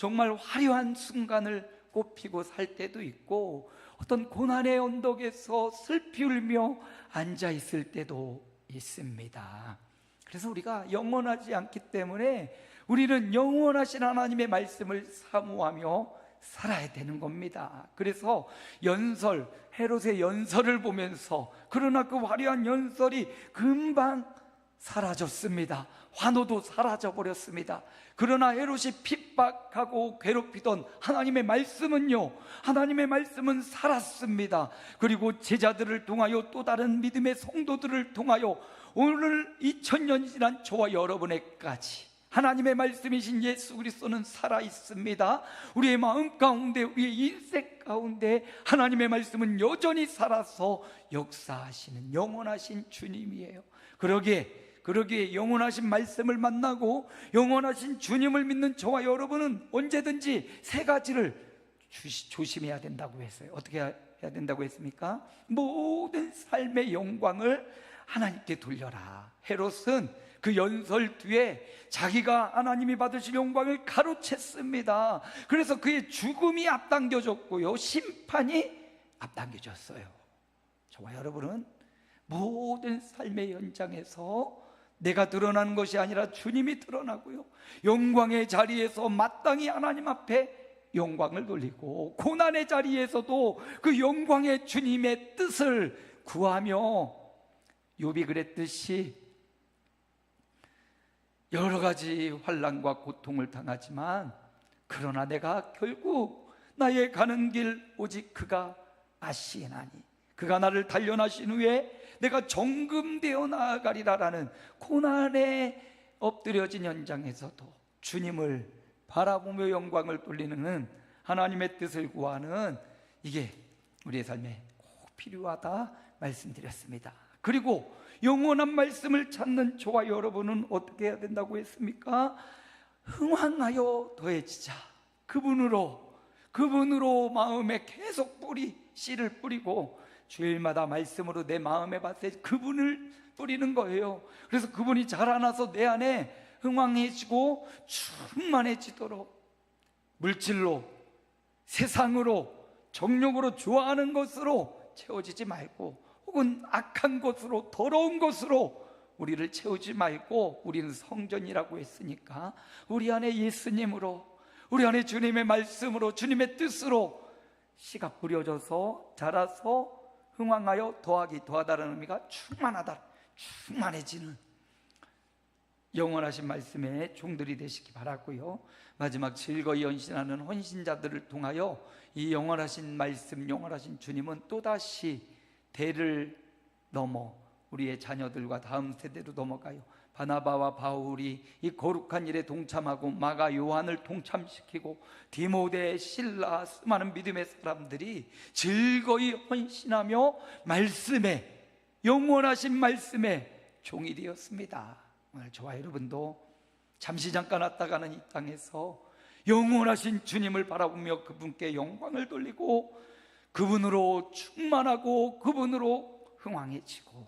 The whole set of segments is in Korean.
정말 화려한 순간을 꽃피고 살 때도 있고, 어떤 고난의 언덕에서 슬피 울며 앉아 있을 때도 있습니다. 그래서 우리가 영원하지 않기 때문에 우리는 영원하신 하나님의 말씀을 사모하며 살아야 되는 겁니다. 그래서 연설, 헤롯의 연설을 보면서, 그러나 그 화려한 연설이 금방 사라졌습니다. 환호도 사라져 버렸습니다. 그러나 헤롯이 핍박하고 괴롭히던 하나님의 말씀은요, 하나님의 말씀은 살았습니다. 그리고 제자들을 통하여, 또 다른 믿음의 성도들을 통하여 오늘 2000년 지난 저와 여러분에까지 하나님의 말씀이신 예수 그리스도는 살아있습니다. 우리의 마음 가운데, 우리의 인생 가운데 하나님의 말씀은 여전히 살아서 역사하시는 영원하신 주님이에요. 그러기에 영원하신 말씀을 만나고 영원하신 주님을 믿는 저와 여러분은 언제든지 세 가지를 조심해야 된다고 했어요. 어떻게 해야 된다고 했습니까? 모든 삶의 영광을 하나님께 돌려라. 헤롯은 그 연설 뒤에 자기가 하나님이 받으실 영광을 가로챘습니다. 그래서 그의 죽음이 앞당겨졌고요, 심판이 앞당겨졌어요. 저와 여러분은 모든 삶의 현장에서 내가 드러나는 것이 아니라 주님이 드러나고요, 영광의 자리에서 마땅히 하나님 앞에 영광을 돌리고, 고난의 자리에서도 그 영광의 주님의 뜻을 구하며, 욥이 그랬듯이 여러 가지 환난과 고통을 당하지만, 그러나 내가 결국 나의 가는 길 오직 그가 아시나니, 그가 나를 단련하신 후에 내가 정금되어 나아가리라라는 고난에 엎드려진 현장에서도 주님을 바라보며 영광을 돌리는 하나님의 뜻을 구하는, 이게 우리의 삶에 꼭 필요하다 말씀드렸습니다. 그리고 영원한 말씀을 찾는 저와 여러분은 어떻게 해야 된다고 했습니까? 흥황하여 더해지자. 그분으로 마음에 계속 씨를 뿌리고, 주일마다 말씀으로 내 마음에 밭에 그분을 뿌리는 거예요. 그래서 그분이 자라나서 내 안에 흥황해지고 충만해지도록, 물질로, 세상으로, 정욕으로, 좋아하는 것으로 채워지지 말고, 혹은 악한 것으로, 더러운 것으로 우리를 채우지 말고, 우리는 성전이라고 했으니까 우리 안에 예수님으로, 우리 안에 주님의 말씀으로, 주님의 뜻으로 씨가 뿌려져서 자라서 흥황하여 더하다라는 의미가 충만해지는 영원하신 말씀의 종들이 되시기 바라고요. 마지막 즐거이 헌신하는 헌신자들을 통하여 이 영원하신 말씀, 영원하신 주님은 또다시 대를 넘어 우리의 자녀들과 다음 세대로 넘어가요. 바나바와 바울이 이 거룩한 일에 동참하고, 마가 요한을 동참시키고, 디모데, 실라, 수많은 믿음의 사람들이 즐거이 헌신하며 말씀에, 영원하신 말씀에 종이 되었습니다. 오늘 저와 여러분도 잠시 잠깐 왔다 가는 이 땅에서 영원하신 주님을 바라보며 그분께 영광을 돌리고, 그분으로 충만하고, 그분으로 흥황해지고,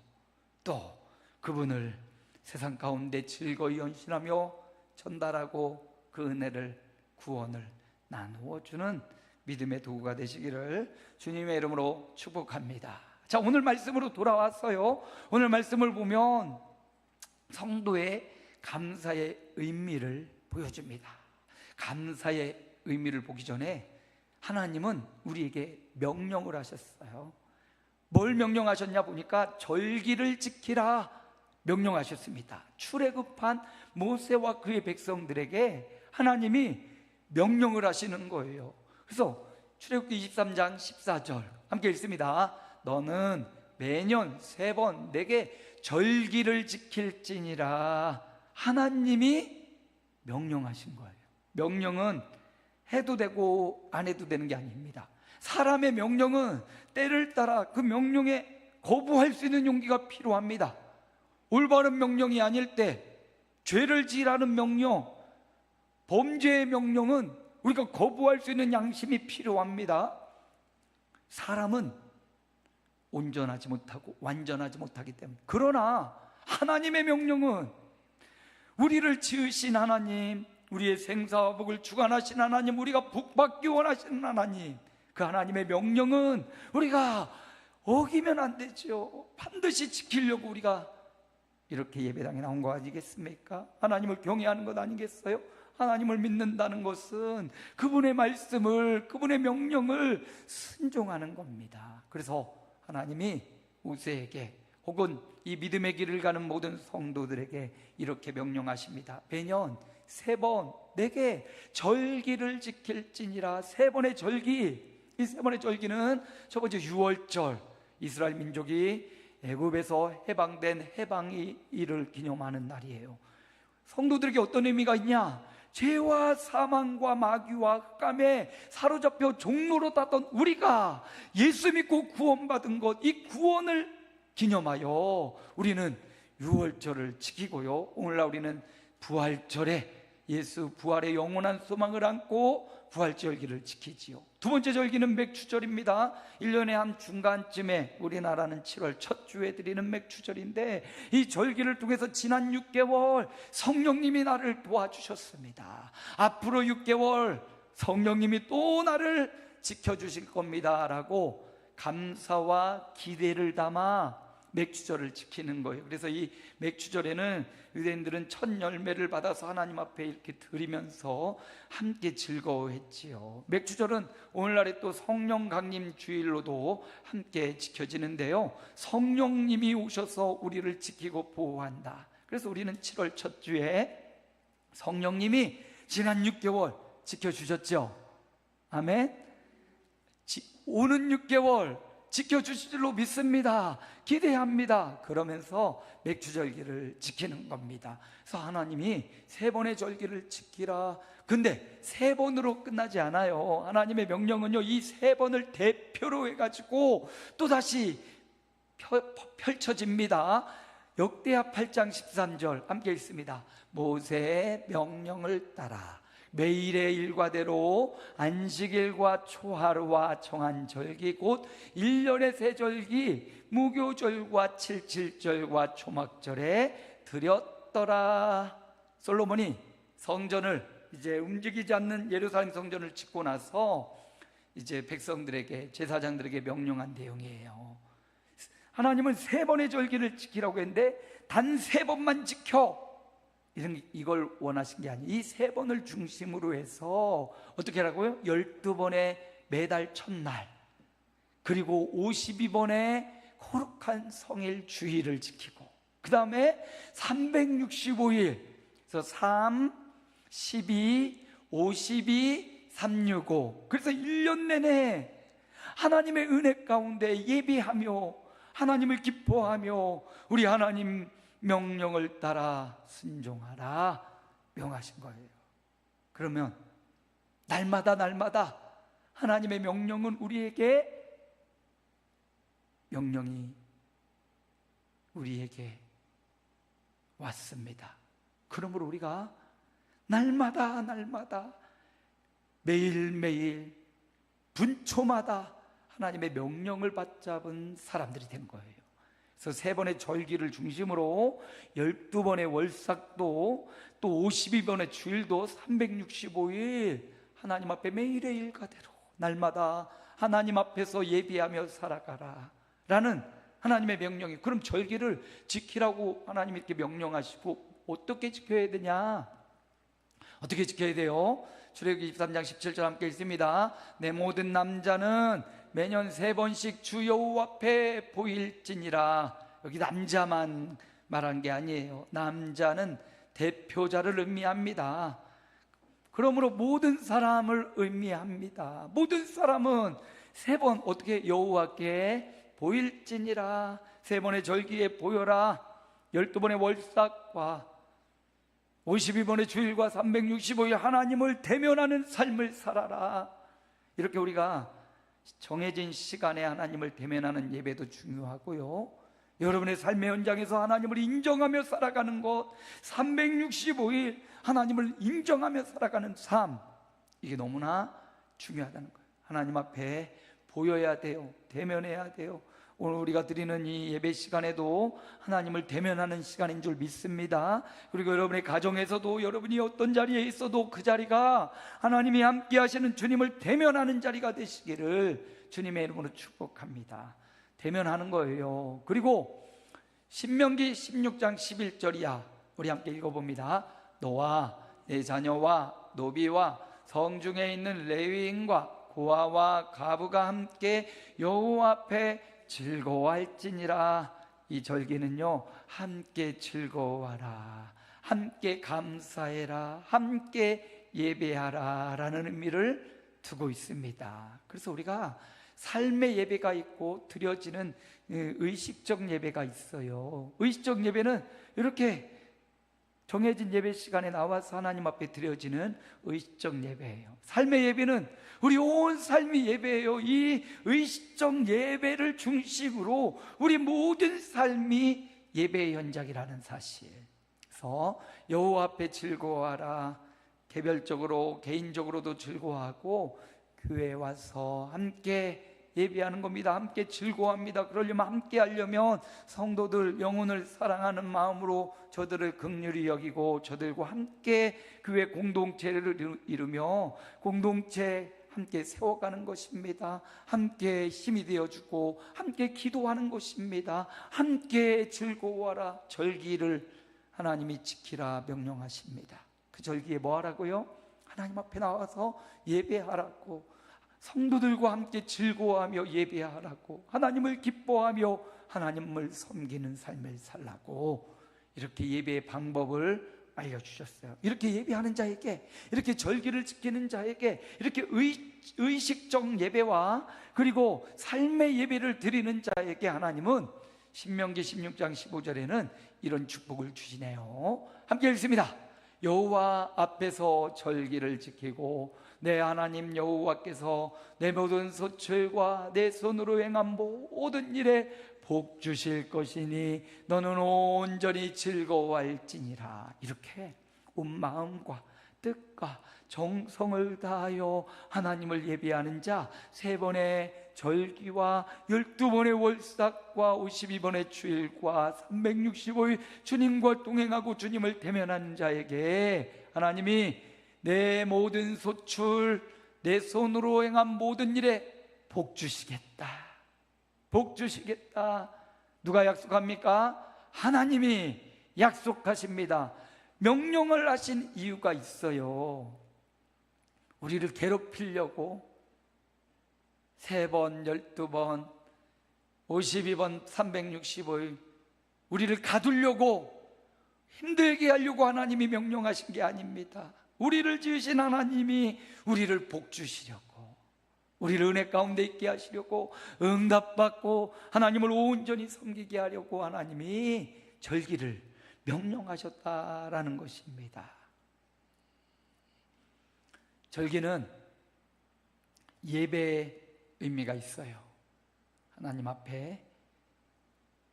또 그분을 세상 가운데 즐거이 헌신하며 전달하고, 그 은혜를, 구원을 나누어 주는 믿음의 도구가 되시기를 주님의 이름으로 축복합니다. 자, 오늘 말씀으로 돌아왔어요. 오늘 말씀을 보면 성도의 감사의 의미를 보여줍니다. 감사의 의미를 보기 전에 하나님은 우리에게 명령을 하셨어요. 뭘 명령하셨냐 보니까 절기를 지키라 명령하셨습니다. 출애굽한 모세와 그의 백성들에게 하나님이 명령을 하시는 거예요. 그래서 출애굽기 23장 14절 함께 읽습니다. 너는 매년 3번 내게 절기를 지킬지니라. 하나님이 명령하신 거예요. 명령은 해도 되고 안 해도 되는 게 아닙니다. 사람의 명령은 때를 따라 그 명령에 거부할 수 있는 용기가 필요합니다. 올바른 명령이 아닐 때 죄를 지으라는 명령, 범죄의 명령은 우리가 거부할 수 있는 양심이 필요합니다. 사람은 온전하지 못하고 완전하지 못하기 때문에. 그러나 하나님의 명령은 우리를 지으신 하나님, 우리의 생사와 복을 주관하신 하나님, 우리가 복받기 원하시는 하나님, 그 하나님의 명령은 우리가 어기면 안 되죠. 반드시 지키려고 우리가 이렇게 예배당에 나온 거 아니겠습니까? 하나님을 경외하는 것 아니겠어요? 하나님을 믿는다는 것은 그분의 말씀을, 그분의 명령을 순종하는 겁니다. 그래서 하나님이 모세에게 혹은 이 믿음의 길을 가는 모든 성도들에게 이렇게 명령하십니다. 매년 3번 내게 절기를 지킬지니라. 3번의 절기, 이 3번의 절기는 첫 번째 유월절, 이스라엘 민족이 애굽에서 해방된 해방일을 기념하는 날이에요. 성도들에게 어떤 의미가 있냐? 죄와 사망과 마귀와 흑암에 사로잡혀 종로로 탔던 우리가 예수 믿고 구원받은 것, 이 구원을 기념하여 우리는 유월절을 지키고요, 오늘날 우리는 부활절에 예수 부활의 영원한 소망을 안고 부활절기를 지키지요. 두 번째 절기는 맥추절입니다. 1년에 한 중간쯤에 우리나라는 7월 첫 주에 드리는 맥추절인데, 이 절기를 통해서 지난 6개월 성령님이 나를 도와주셨습니다. 앞으로 6개월 성령님이 또 나를 지켜주실 겁니다 라고 감사와 기대를 담아 맥추절을 지키는 거예요. 그래서 이 맥추절에는 유대인들은 첫 열매를 받아서 하나님 앞에 이렇게 드리면서 함께 즐거워했지요. 맥추절은 오늘날의 또 성령 강림 주일로도 함께 지켜지는데요, 성령님이 오셔서 우리를 지키고 보호한다. 그래서 우리는 7월 첫 주에 성령님이 지난 6개월 지켜주셨죠. 아멘. 오는 6개월 지켜주실 줄로 믿습니다, 기대합니다, 그러면서 맥추절기를 지키는 겁니다. 그래서 하나님이 3번의 절기를 지키라. 근데 3번으로 끝나지 않아요. 하나님의 명령은요, 이 3번을 대표로 해가지고 또다시 펼쳐집니다. 역대하 8장 13절 함께 읽습니다. 모세의 명령을 따라 매일의 일과대로 안식일과 초하루와 정한 절기 곧 1년의 세 절기 무교절과 칠칠절과 초막절에 드렸더라. 솔로몬이 성전을 이제 움직이지 않는 예루살렘 성전을 짓고 나서 이제 백성들에게, 제사장들에게 명령한 내용이에요. 하나님은 3번의 절기를 지키라고 했는데 단 3번만 지켜, 이걸 원하신 게 아니에요. 이 3번을 중심으로 해서 어떻게 하라고요? 12번의 매달 첫날, 그리고 52번의 거룩한 성일 주일을 지키고, 그 다음에 365일, 그래서 3, 12, 52, 365, 그래서 1년 내내 하나님의 은혜 가운데 예비하며 하나님을 기뻐하며 우리 하나님 명령을 따라 순종하라 명하신 거예요. 그러면 날마다 하나님의 명령은 명령이 우리에게 왔습니다. 그러므로 우리가 날마다 매일매일 분초마다 하나님의 명령을 받잡은 사람들이 된 거예요. 그래서 3번의 절기를 중심으로 12번의 월삭도 또 52번의 주일도 365일 하나님 앞에 매일의 일과대로 날마다 하나님 앞에서 예비하며 살아가라 라는 하나님의 명령이. 그럼 절기를 지키라고 하나님이 이렇게 명령하시고 어떻게 지켜야 되냐? 어떻게 지켜야 돼요? 출애굽기 23장 17절 함께 읽습니다. 내 모든 남자는 매년 3번씩 주 여호와 앞에 보일지니라. 여기 남자만 말한 게 아니에요. 남자는 대표자를 의미합니다. 그러므로 모든 사람을 의미합니다. 모든 사람은 3번 어떻게 여호와께 보일지니라. 3번의 절기에 보여라. 12번의 월삭과 52번의 주일과 365일 하나님을 대면하는 삶을 살아라. 이렇게 우리가 정해진 시간에 하나님을 대면하는 예배도 중요하고요, 여러분의 삶의 현장에서 하나님을 인정하며 살아가는 것, 365일 하나님을 인정하며 살아가는 삶, 이게 너무나 중요하다는 거예요. 하나님 앞에 보여야 돼요. 대면해야 돼요. 오늘 우리가 드리는 이 예배 시간에도 하나님을 대면하는 시간인 줄 믿습니다. 그리고 여러분의 가정에서도 여러분이 어떤 자리에 있어도 그 자리가 하나님이 함께 하시는 주님을 대면하는 자리가 되시기를 주님의 이름으로 축복합니다. 대면하는 거예요. 그리고 신명기 16장 11절이야. 우리 함께 읽어봅니다. 너와 내 자녀와 노비와 성중에 있는 레위인과 고아와 가부가 함께 여호와 앞에 즐거워할지니라. 이 절기는요, 함께 즐거워하라, 함께 감사해라, 함께 예배하라 라는 의미를 두고 있습니다. 그래서 우리가 삶의 예배가 있고 드려지는 의식적 예배가 있어요. 의식적 예배는 이렇게 정해진 예배 시간에 나와서 하나님 앞에 드려지는 의식적 예배예요. 삶의 예배는 우리 온 삶이 예배예요. 이 의식적 예배를 중심으로 우리 모든 삶이 예배의 현장이라는 사실. 그래서 여호와 앞에 즐거워하라. 개별적으로 개인적으로도 즐거워하고 교회에 와서 함께 예배하는 겁니다. 함께 즐거워합니다. 그러려면, 함께 하려면 성도들 영혼을 사랑하는 마음으로 저들을 긍휼히 여기고 저들과 함께 교회 공동체를 이루며 공동체 함께 세워가는 것입니다. 함께 힘이 되어주고 함께 기도하는 것입니다. 함께 즐거워하라. 절기를 하나님이 지키라 명령하십니다. 그 절기에 뭐 하라고요? 하나님 앞에 나와서 예배하라고, 성도들과 함께 즐거워하며 예배하라고, 하나님을 기뻐하며 하나님을 섬기는 삶을 살라고, 이렇게 예배의 방법을 알려주셨어요. 이렇게 예배하는 자에게, 이렇게 절기를 지키는 자에게, 이렇게 의식적 예배와 그리고 삶의 예배를 드리는 자에게 하나님은 신명기 16장 15절에는 이런 축복을 주시네요. 함께 읽습니다. 여호와 앞에서 절기를 지키고 내 하나님 여호와께서 내 모든 소출과 내 손으로 행한 모든 일에 복 주실 것이니 너는 온전히 즐거워할지니라. 이렇게 온 마음과 뜻과 정성을 다하여 하나님을 예배하는 자, 3번의 절기와 12번의 월삭과 52번의 주일과 365일 주님과 동행하고 주님을 대면하는 자에게 하나님이 내 모든 소출, 내 손으로 행한 모든 일에 복 주시겠다. 복 주시겠다. 누가 약속합니까? 하나님이 약속하십니다. 명령을 하신 이유가 있어요. 우리를 괴롭히려고 3번, 12번, 52번, 365일 우리를 가두려고, 힘들게 하려고 하나님이 명령하신 게 아닙니다. 우리를 지으신 하나님이 우리를 복 주시려고, 우리를 은혜 가운데 있게 하시려고, 응답받고 하나님을 온전히 섬기게 하려고 하나님이 절기를 명령하셨다라는 것입니다. 절기는 예배의 의미가 있어요. 하나님 앞에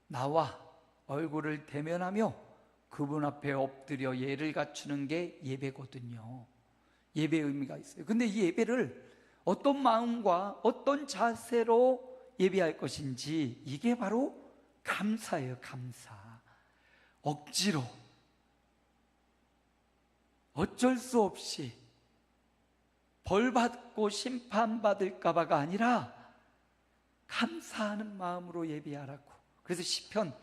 나와 얼굴을 대면하며 그분 앞에 엎드려 예를 갖추는 게 예배거든요. 예배의 의미가 있어요. 근데 이 예배를 어떤 마음과 어떤 자세로 예배할 것인지, 이게 바로 감사예요. 감사. 억지로, 어쩔 수 없이 벌받고 심판받을까봐가 아니라 감사하는 마음으로 예배하라고. 그래서 시편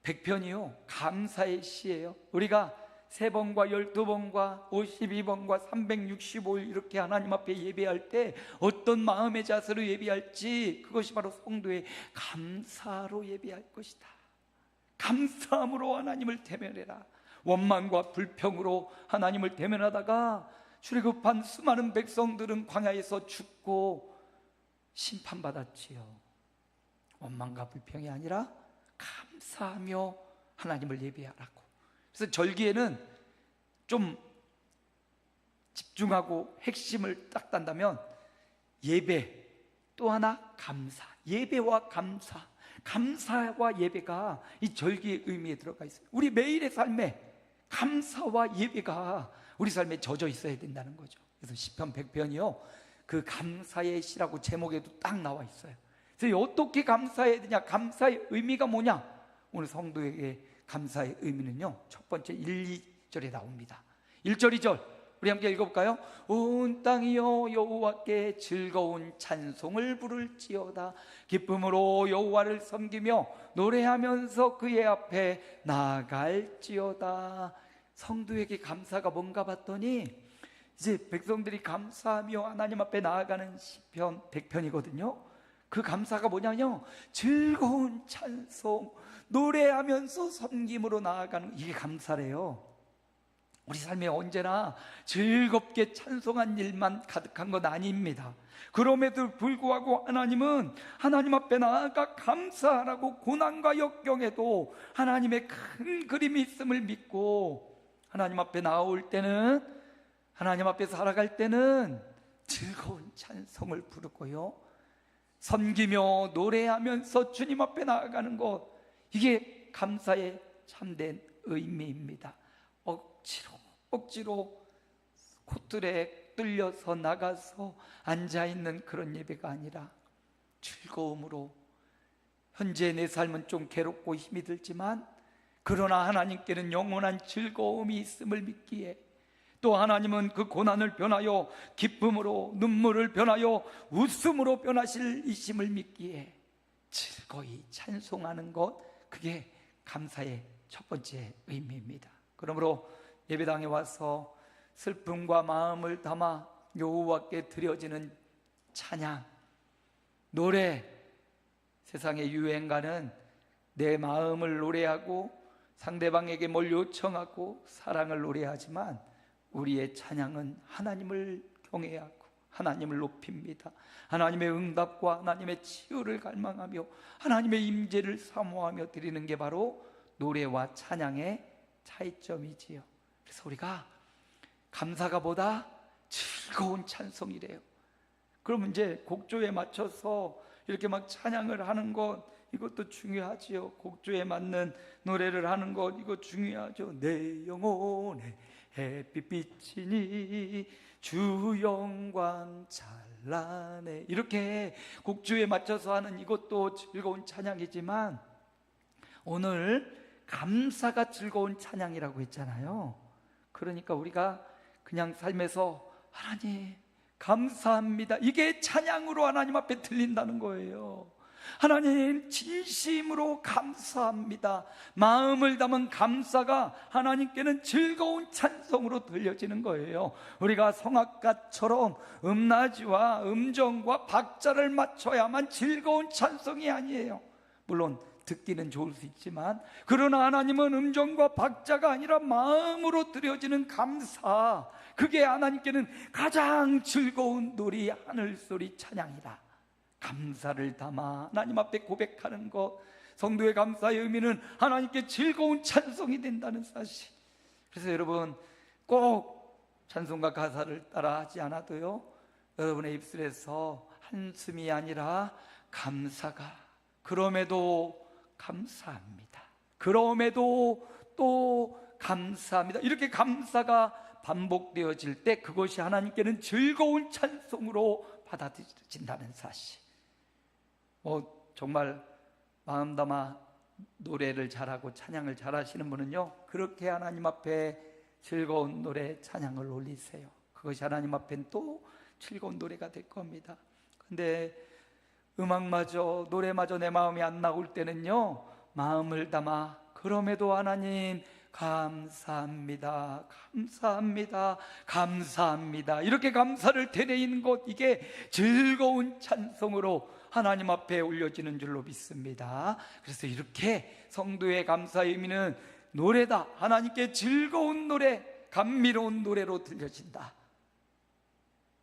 100편이요 감사의 시예요. 우리가 3번과 12번과 52번과 365일 이렇게 하나님 앞에 예배할 때 어떤 마음의 자세로 예배할지, 그것이 바로 성도의 감사로 예배할 것이다. 감사함으로 하나님을 대면해라. 원망과 불평으로 하나님을 대면하다가 출애굽한 수많은 백성들은 광야에서 죽고 심판받았지요. 원망과 불평이 아니라 감사하며 하나님을 예배하라고. 그래서 절기에는 좀 집중하고 핵심을 딱 딴다면 예배, 또 하나 감사. 예배와 감사, 감사와 예배가 이 절기의 의미에 들어가 있어요. 우리 매일의 삶에 감사와 예배가 우리 삶에 젖어 있어야 된다는 거죠. 그래서 시편 100편이요 그 감사의 시라고 제목에도 딱 나와 있어요. 그래서 어떻게 감사해야 되냐, 감사의 의미가 뭐냐, 오늘 성도에게 감사의 의미는요, 첫 번째 1, 2절에 나옵니다. 1절 2절 우리 함께 읽어볼까요? 온 땅이여 여호와께 즐거운 찬송을 부를지어다. 기쁨으로 여호와를 섬기며 노래하면서 그의 앞에 나아갈지어다. 성도에게 감사가 뭔가 봤더니 이제 백성들이 감사하며 하나님 앞에 나아가는 시편 100편이거든요 그 감사가 뭐냐면요, 즐거운 찬송, 노래하면서 섬김으로 나아가는, 이게 감사래요. 우리 삶에 언제나 즐겁게 찬송한 일만 가득한 건 아닙니다. 그럼에도 불구하고 하나님은 하나님 앞에 나아가 감사하라고 고난과 역경에도 하나님의 큰 그림이 있음을 믿고 하나님 앞에 나올 때는, 하나님 앞에 살아갈 때는 즐거운 찬송을 부르고요, 섬기며 노래하면서 주님 앞에 나아가는 것, 이게 감사의 참된 의미입니다. 억지로 코뜰에 뚫려서 나가서 앉아있는 그런 예배가 아니라 즐거움으로, 현재 내 삶은 좀 괴롭고 힘이 들지만 그러나 하나님께는 영원한 즐거움이 있음을 믿기에, 또 하나님은 그 고난을 변하여 기쁨으로, 눈물을 변하여 웃음으로 변하실 이심을 믿기에 즐거이 찬송하는 것, 그게 감사의 첫 번째 의미입니다. 그러므로 예배당에 와서 슬픔과 마음을 담아 여호와께 드려지는 찬양, 노래, 세상의 유행가는 내 마음을 노래하고 상대방에게 뭘 요청하고 사랑을 노래하지만 우리의 찬양은 하나님을 경외하고 하나님을 높입니다. 하나님의 응답과 하나님의 치유를 갈망하며 하나님의 임재를 사모하며 드리는 게 바로 노래와 찬양의 차이점이지요. 그래서 우리가 감사가 보다 즐거운 찬송이래요. 그러면 이제 곡조에 맞춰서 이렇게 막 찬양을 하는 것, 이것도 중요하지요. 곡조에 맞는 노래를 하는 것, 이거 중요하죠. 내 영혼에 햇빛비치니 주 영광 찬란해, 이렇게 곡조에 맞춰서 하는 이것도 즐거운 찬양이지만 오늘 감사가 즐거운 찬양이라고 했잖아요. 그러니까 우리가 그냥 삶에서 하나님 감사합니다, 이게 찬양으로 하나님 앞에 들린다는 거예요. 하나님 진심으로 감사합니다, 마음을 담은 감사가 하나님께는 즐거운 찬송으로 들려지는 거예요. 우리가 성악가처럼 음나지와 음정과 박자를 맞춰야만 즐거운 찬송이 아니에요. 물론 듣기는 좋을 수 있지만, 그러나 하나님은 음정과 박자가 아니라 마음으로 드려지는 감사, 그게 하나님께는 가장 즐거운 놀이, 하늘소리 찬양이다. 감사를 담아 하나님 앞에 고백하는 것, 성도의 감사의 의미는 하나님께 즐거운 찬송이 된다는 사실. 그래서 여러분 꼭 찬송가 가사를 따라 하지 않아도요, 여러분의 입술에서 한숨이 아니라 감사가, 그럼에도 감사합니다, 그럼에도 또 감사합니다, 이렇게 감사가 반복되어질 때 그것이 하나님께는 즐거운 찬송으로 받아들여진다는 사실. 정말 마음 담아 노래를 잘하고 찬양을 잘하시는 분은요, 그렇게 하나님 앞에 즐거운 노래 찬양을 올리세요. 그것이 하나님 앞엔 또 즐거운 노래가 될 겁니다. 근데 음악마저, 노래마저 내 마음이 안 나올 때는요, 마음을 담아 그럼에도 하나님 감사합니다, 감사합니다, 감사합니다, 이렇게 감사를 되뇌이는 것, 이게 즐거운 찬송으로 하나님 앞에 올려지는 줄로 믿습니다. 그래서 이렇게 성도의 감사의 의미는 노래다, 하나님께 즐거운 노래, 감미로운 노래로 들려진다.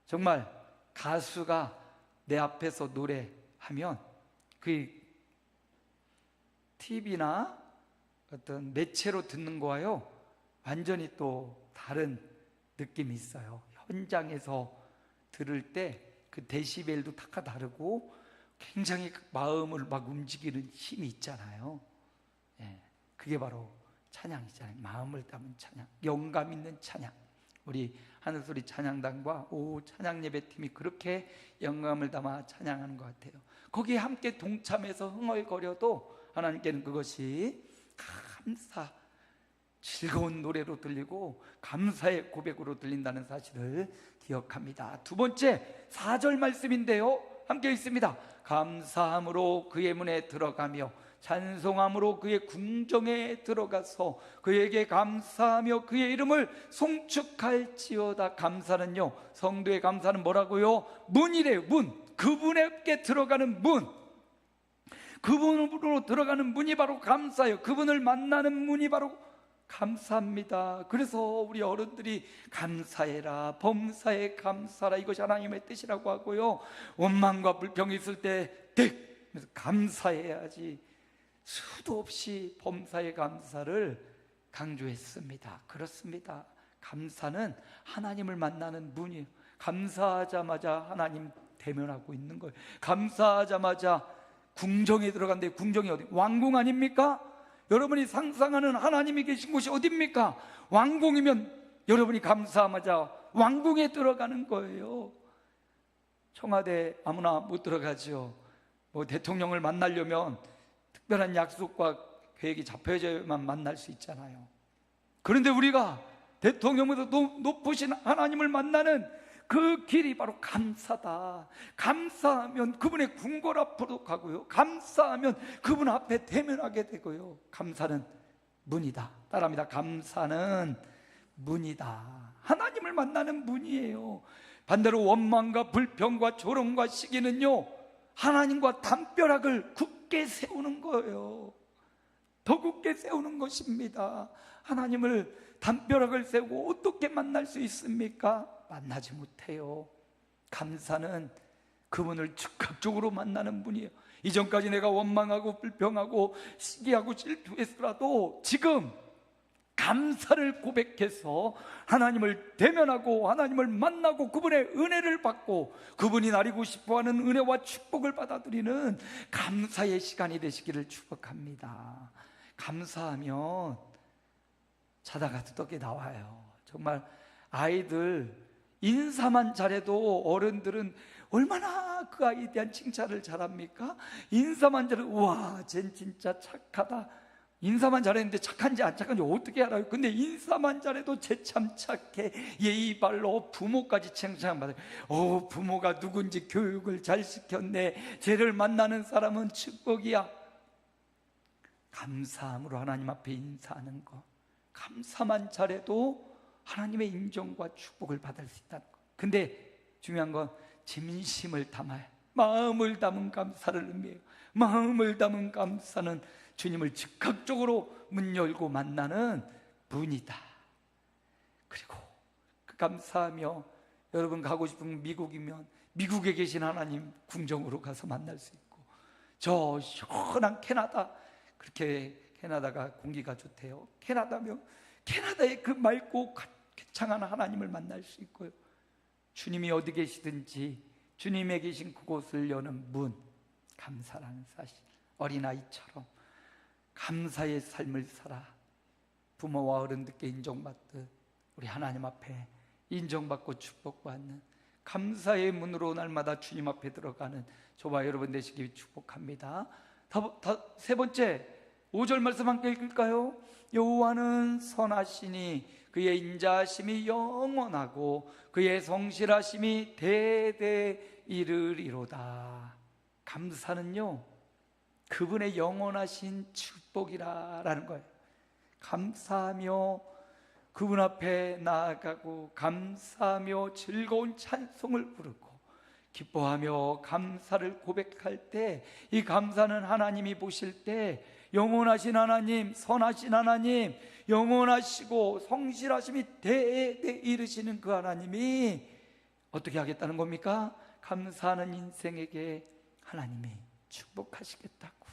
정말 가수가 내 앞에서 노래하면 그 TV나 어떤 매체로 듣는 거와요 완전히 또 다른 느낌이 있어요. 현장에서 들을 때 그 데시벨도 다 다르고 굉장히 마음을 막 움직이는 힘이 있잖아요. 그게 바로 찬양이잖아요. 마음을 담은 찬양, 영감 있는 찬양. 우리 하늘소리 찬양단과 오후 찬양예배팀이 그렇게 영감을 담아 찬양하는 것 같아요. 거기에 함께 동참해서 흥얼거려도 하나님께는 그것이 감사, 즐거운 노래로 들리고 감사의 고백으로 들린다는 사실을 기억합니다. 두 번째 4절 말씀인데요, 함께 읽습니다. 감사함으로 그의 문에 들어가며 찬송함으로 그의 궁정에 들어가서 그에게 감사하며 그의 이름을 송축할지어다. 감사는요, 성도의 감사는 뭐라고요? 문이래요. 문. 그분에게 들어가는 문, 그분으로 들어가는 문이 바로 감사예요. 그분을 만나는 문이 바로 감사합니다. 그래서 우리 어른들이 감사해라, 범사에 감사라, 이것이 하나님의 뜻이라고 하고요, 원망과 불평이 있을 때 그래서 감사해야지 수도 없이 범사의 감사를 강조했습니다. 그렇습니다. 감사는 하나님을 만나는 문이에요. 감사하자마자 하나님 대면하고 있는 거예요. 감사하자마자 궁정에 들어간데, 궁정이 어디? 왕궁 아닙니까? 여러분이 상상하는 하나님이 계신 곳이 어디입니까? 왕궁이면 여러분이 감사하자마자 왕궁에 들어가는 거예요. 청와대 아무나 못 들어가죠. 뭐 대통령을 만나려면 특별한 약속과 계획이 잡혀져야만 만날 수 있잖아요. 그런데 우리가 대통령보다 높으신 하나님을 만나는 그 길이 바로 감사다. 감사하면 그분의 궁궐 앞으로 가고요, 감사하면 그분 앞에 대면하게 되고요. 감사는 문이다. 따라합니다. 감사는 문이다. 하나님을 만나는 문이에요. 반대로 원망과 불평과 조롱과 시기는요, 하나님과 담벼락을 굳게 세우는 거예요. 더 굳게 세우는 것입니다. 하나님을 담벼락을 세우고 어떻게 만날 수 있습니까? 만나지 못해요. 감사는 그분을 즉각적으로 만나는 분이에요. 이전까지 내가 원망하고 불평하고 시기하고 질투했더라도 지금 감사를 고백해서 하나님을 대면하고 하나님을 만나고 그분의 은혜를 받고 그분이 나리고 싶어하는 은혜와 축복을 받아들이는 감사의 시간이 되시기를 축복합니다. 감사하면 자다가 떡이 나와요. 정말 아이들 인사만 잘해도 어른들은 얼마나 그 아이에 대한 칭찬을 잘합니까? 인사만 잘해도 우와, 쟨 진짜 착하다. 인사만 잘했는데 착한지 안 착한지 어떻게 알아요? 근데 인사만 잘해도 쟤 참 착해, 예의 발로 부모까지 칭찬받아요. 부모가 누군지 교육을 잘 시켰네, 쟤를 만나는 사람은 축복이야. 감사함으로 하나님 앞에 인사하는 것, 감사만 잘해도 하나님의 인정과 축복을 받을 수 있다는 것. 근데 중요한 건 진심을 담아요. 마음을 담은 감사를 의미해요. 마음을 담은 감사는 주님을 즉각적으로 문 열고 만나는 문이다. 그리고 그 감사하며 여러분 가고 싶은 미국이면 미국에 계신 하나님 궁정으로 가서 만날 수 있고, 저 시원한 캐나다, 그렇게 캐나다가 공기가 좋대요. 캐나다면 캐나다의 그 맑고 쾌창한 하나님을 만날 수 있고요, 주님이 어디 계시든지 주님에 계신 그곳을 여는 문, 감사라는 사실. 어린아이처럼 감사의 삶을 살아 부모와 어른들께 인정받듯 우리 하나님 앞에 인정받고 축복받는 감사의 문으로 날마다 주님 앞에 들어가는 저와 여러분 되시기 축복합니다. 세 번째 5절 말씀 함께 읽을까요? 여호와는 선하시니 그의 인자하심이 영원하고 그의 성실하심이 대대 이르리로다. 감사는요, 그분의 영원하신 축복이라는 거예요. 감사하며 그분 앞에 나아가고 감사하며 즐거운 찬송을 부르고 기뻐하며 감사를 고백할 때, 이 감사는 하나님이 보실 때 영원하신 하나님, 선하신 하나님, 영원하시고 성실하심이 대대 이르시는 그 하나님이 어떻게 하겠다는 겁니까? 감사하는 인생에게 하나님이 축복하시겠다고,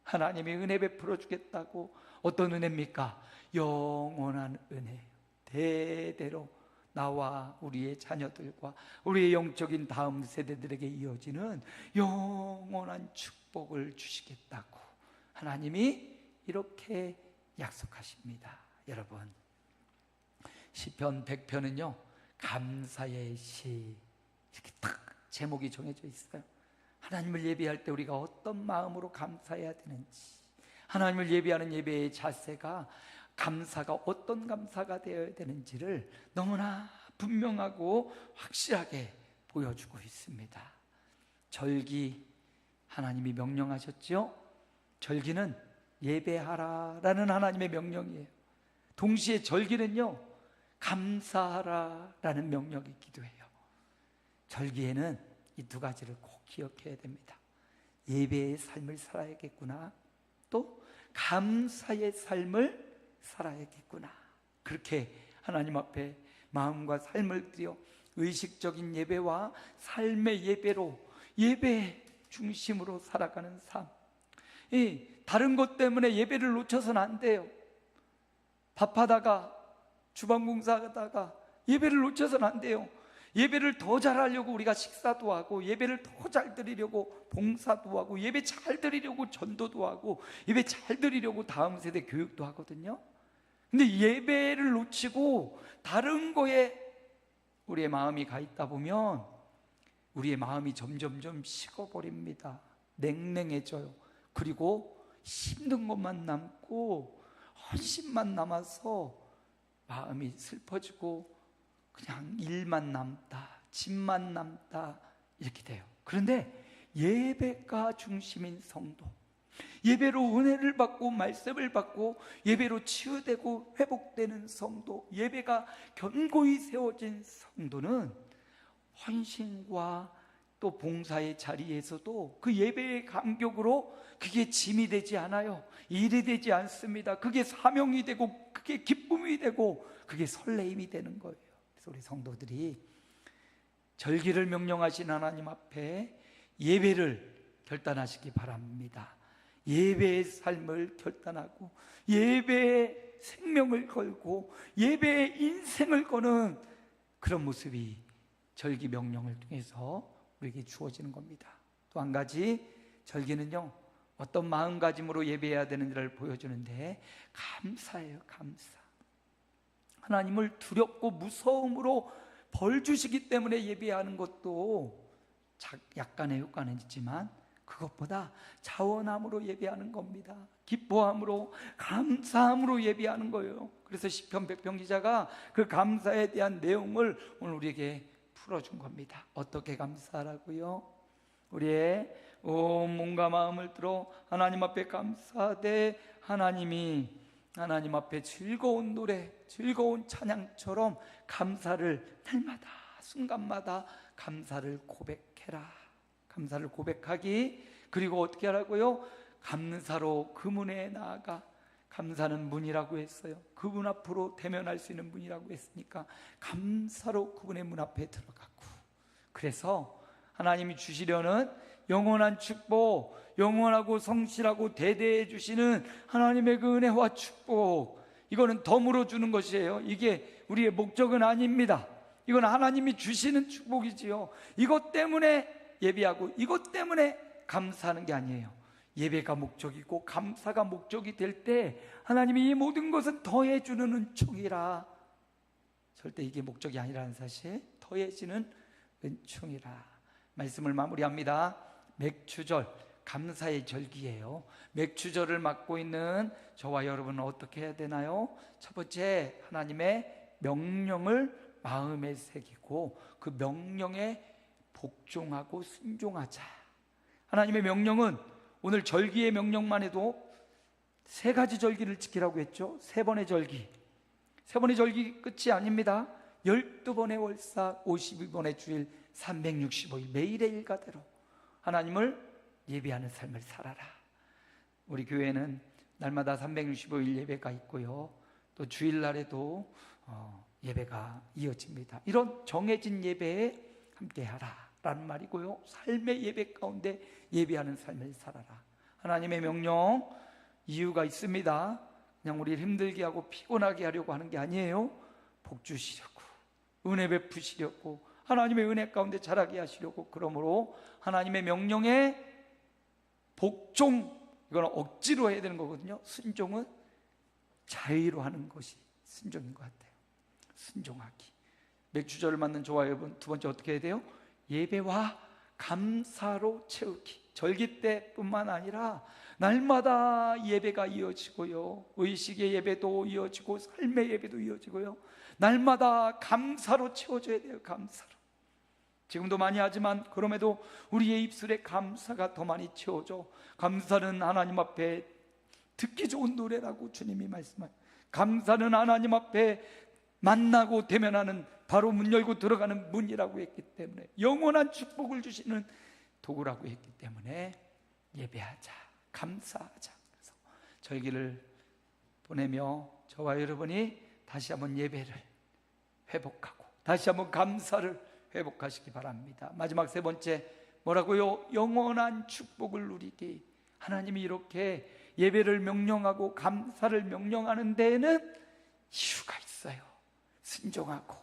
하나님이 은혜 베풀어 주겠다고. 어떤 은혜입니까? 영원한 은혜, 대대로 나와 우리의 자녀들과 우리의 영적인 다음 세대들에게 이어지는 영원한 축복을 주시겠다고 하나님이 이렇게 약속하십니다. 여러분, 시편 100편은요 감사의 시 이렇게 딱 제목이 정해져 있어요. 하나님을 예배할 때 우리가 어떤 마음으로 감사해야 되는지, 하나님을 예배하는 예배의 자세가, 감사가 어떤 감사가 되어야 되는지를 너무나 분명하고 확실하게 보여주고 있습니다. 절기, 하나님이 명령하셨죠? 절기는 예배하라라는 하나님의 명령이에요. 동시에 절기는요 감사하라라는 명령이기도 해요. 절기에는 이 두 가지를 꼭 기억해야 됩니다. 예배의 삶을 살아야겠구나, 또 감사의 삶을 살아야겠구나. 그렇게 하나님 앞에 마음과 삶을 들여 의식적인 예배와 삶의 예배로, 예배 중심으로 살아가는 삶. 다른 것 때문에 예배를 놓쳐서는 안 돼요. 밥하다가, 주방공사하다가 예배를 놓쳐서는 안 돼요. 예배를 더 잘하려고 우리가 식사도 하고, 예배를 더 잘 드리려고 봉사도 하고, 예배 잘 드리려고 전도도 하고, 예배 잘 드리려고 다음 세대 교육도 하거든요. 근데 예배를 놓치고 다른 거에 우리의 마음이 가 있다 보면 우리의 마음이 점점점 식어버립니다. 냉랭해져요. 그리고 힘든 것만 남고 헌신만 남아서 마음이 슬퍼지고 그냥 일만 남다, 집만 남다, 이렇게 돼요. 그런데 예배가 중심인 성도, 예배로 은혜를 받고 말씀을 받고 예배로 치유되고 회복되는 성도, 예배가 견고히 세워진 성도는 헌신과 또 봉사의 자리에서도 그 예배의 감격으로 그게 짐이 되지 않아요. 일이 되지 않습니다. 그게 사명이 되고, 그게 기쁨이 되고, 그게 설레임이 되는 거예요. 그래서 우리 성도들이 절기를 명령하신 하나님 앞에 예배를 결단하시기 바랍니다. 예배의 삶을 결단하고 예배의 생명을 걸고 예배의 인생을 거는 그런 모습이 절기 명령을 통해서 우리에게 주어지는 겁니다. 또 한 가지, 절기는요 어떤 마음가짐으로 예배해야 되는지를 보여주는데 감사예요. 감사. 하나님을 두렵고 무서움으로 벌 주시기 때문에 예배하는 것도 약간의 효과는 있지만 그것보다 자원함으로 예배하는 겁니다. 기뻐함으로, 감사함으로 예배하는 거예요. 그래서 시편 100편 기자가 그 감사에 대한 내용을 오늘 우리에게 풀어준 겁니다. 어떻게 감사하라고요? 우리의 온 몸과 마음을 들어 하나님 앞에 감사하되 하나님이 하나님 앞에 즐거운 노래, 즐거운 찬양처럼 감사를 날마다 순간마다 감사를 고백해라. 감사를 고백하기, 그리고 어떻게 하라고요? 감사로 그 문에 나아가. 감사는 문이라고 했어요. 그분 앞으로 대면할 수 있는 문이라고 했으니까 감사로 그분의 문 앞에 들어가고, 그래서 하나님이 주시려는 영원한 축복, 영원하고 성실하고 대대해 주시는 하나님의 그 은혜와 축복, 이거는 덤으로 주는 것이에요. 이게 우리의 목적은 아닙니다. 이건 하나님이 주시는 축복이지요. 이것 때문에 예배하고 이것 때문에 감사하는 게 아니에요. 예배가 목적이고 감사가 목적이 될 때 하나님이 이 모든 것은 더해주는 은총이라. 절대 이게 목적이 아니라는 사실, 더해지는 은총이라. 말씀을 마무리합니다. 맥추절, 감사의 절기예요. 맥추절을 맡고 있는 저와 여러분은 어떻게 해야 되나요? 첫 번째, 하나님의 명령을 마음에 새기고 그 명령에 복종하고 순종하자. 하나님의 명령은 오늘 절기의 명령만 해도 3가지 절기를 지키라고 했죠. 3번의 절기. 3번의 절기 끝이 아닙니다. 12번의 월사, 52번의 주일, 365일 매일의 일과대로 하나님을 예배하는 삶을 살아라. 우리 교회는 날마다 365일 예배가 있고요, 또 주일날에도 예배가 이어집니다. 이런 정해진 예배에 함께하라 라는 말이고요, 삶의 예배 가운데 예배하는 삶을 살아라. 하나님의 명령, 이유가 있습니다. 그냥 우리를 힘들게 하고 피곤하게 하려고 하는 게 아니에요. 복 주시려고, 은혜 베푸시려고, 하나님의 은혜 가운데 자라게 하시려고. 그러므로 하나님의 명령에 복종, 이건 억지로 해야 되는 거거든요. 순종은 자의로 하는 것이 순종인 것 같아요. 순종하기. 맥주절을 맞는 저와 여러분, 두 번째 어떻게 해야 돼요? 예배와 감사로 채우기. 절기 때뿐만 아니라 날마다 예배가 이어지고요, 의식의 예배도 이어지고 삶의 예배도 이어지고요, 날마다 감사로 채워져야 돼요. 감사로. 지금도 많이 하지만 그럼에도 우리의 입술에 감사가 더 많이 채워져. 감사는 하나님 앞에 듣기 좋은 노래라고 주님이 말씀하세요. 감사는 하나님 앞에 만나고 대면하는 바로 문 열고 들어가는 문이라고 했기 때문에, 영원한 축복을 주시는 도구라고 했기 때문에 예배하자, 감사하자. 그래서 절기를 보내며 저와 여러분이 다시 한번 예배를 회복하고 다시 한번 감사를 회복하시기 바랍니다. 마지막 세 번째 뭐라고요? 영원한 축복을 누리기. 하나님이 이렇게 예배를 명령하고 감사를 명령하는 데에는 이유가 있어요. 순종하고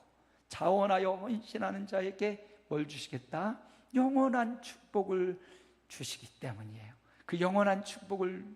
자원하여 헌신하는 자에게 뭘 주시겠다? 영원한 축복을 주시기 때문이에요. 그 영원한 축복을